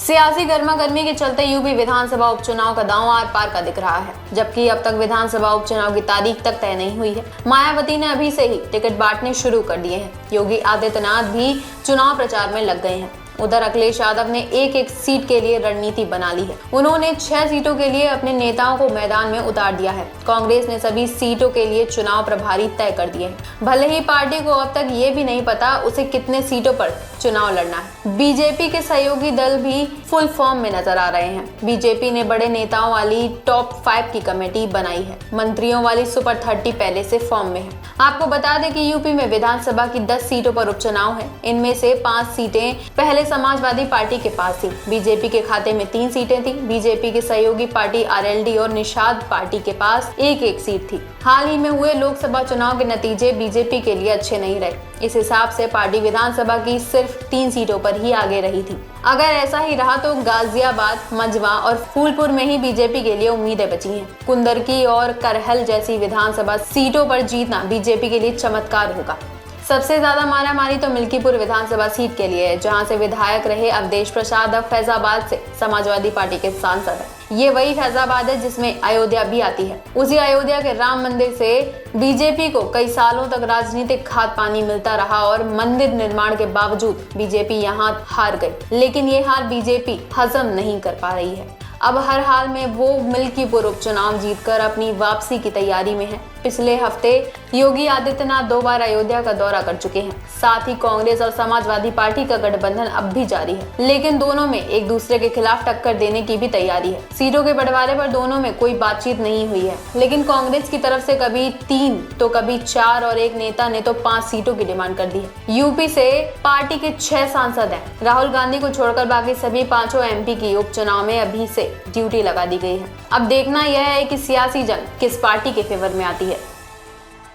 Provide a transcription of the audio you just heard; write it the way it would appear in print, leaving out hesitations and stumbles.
सियासी गर्मागर्मी के चलते यूपी विधानसभा उपचुनाव का दांव आर पार का दिख रहा है, जबकि अब तक विधानसभा उपचुनाव की तारीख तक तय नहीं हुई है। मायावती ने अभी से ही टिकट बांटने शुरू कर दिए हैं। योगी आदित्यनाथ भी चुनाव प्रचार में लग गए हैं। उधर अखिलेश यादव ने एक एक सीट के लिए रणनीति बना ली है। उन्होंने 6 सीटों के लिए अपने नेताओं को मैदान में उतार दिया है। कांग्रेस ने सभी सीटों के लिए चुनाव प्रभारी तय कर दिए हैं। भले ही पार्टी को अब तक ये भी नहीं पता उसे कितने सीटों पर चुनाव लड़ना है। बीजेपी के सहयोगी दल भी फुल फॉर्म में नजर आ रहे हैं। बीजेपी ने बड़े नेताओं वाली टॉप 5 की कमेटी बनाई है। मंत्रियों वाली सुपर 30 पहले से फॉर्म में है। आपको बता दें कि यूपी में विधानसभा की 10 सीटों पर उपचुनाव है। इनमें से 5 सीटें पहले समाजवादी पार्टी के पास थी। बीजेपी के खाते में 3 सीटें थी। बीजेपी की सहयोगी पार्टी आरएलडी और निषाद पार्टी के पास एक सीट थी। हाल ही में हुए लोकसभा चुनाव के नतीजे बीजेपी के लिए अच्छे नहीं रहे। इस हिसाब से पार्टी विधानसभा की सिर्फ 3 सीटों पर ही आगे रही थी। अगर ऐसा ही रहा तो गाजियाबाद, मंझवा और फूलपुर में ही बीजेपी के लिए उम्मीदें बची हैं। कुंदरकी और करहल जैसी विधानसभा सीटों पर जीतना बीजेपी के लिए चमत्कार होगा। सबसे ज्यादा मारामारी तो मिल्कीपुर विधानसभा सीट के लिए है, जहां से विधायक रहे अवधेश प्रसाद अब फैजाबाद से समाजवादी पार्टी के सांसद है। ये वही फैजाबाद है जिसमें अयोध्या भी आती है। उसी अयोध्या के राम मंदिर से बीजेपी को कई सालों तक राजनीतिक खाद पानी मिलता रहा और मंदिर निर्माण के बावजूद बीजेपी यहाँ हार गई। लेकिन ये हार बीजेपी हजम नहीं कर पा रही है। अब हर हाल में वो मिल्कीपुर उपचुनाव जीतकर अपनी वापसी की तैयारी में है। पिछले हफ्ते योगी आदित्यनाथ 2 बार अयोध्या का दौरा कर चुके हैं। साथ ही कांग्रेस और समाजवादी पार्टी का गठबंधन अब भी जारी है, लेकिन दोनों में एक दूसरे के खिलाफ टक्कर देने की भी तैयारी है। सीटों के बंटवारे पर दोनों में कोई बातचीत नहीं हुई है, लेकिन कांग्रेस की तरफ से कभी 3 तो कभी 4 और एक नेता ने तो 5 सीटों की डिमांड कर दी है। यूपी से पार्टी के 6 सांसद हैं। राहुल गांधी को छोड़कर बाकी सभी 5 एमपी की उपचुनाव में अभी से ड्यूटी लगा दी गई है। अब देखना यह है कि सियासी जंग किस पार्टी के फेवर में आती है।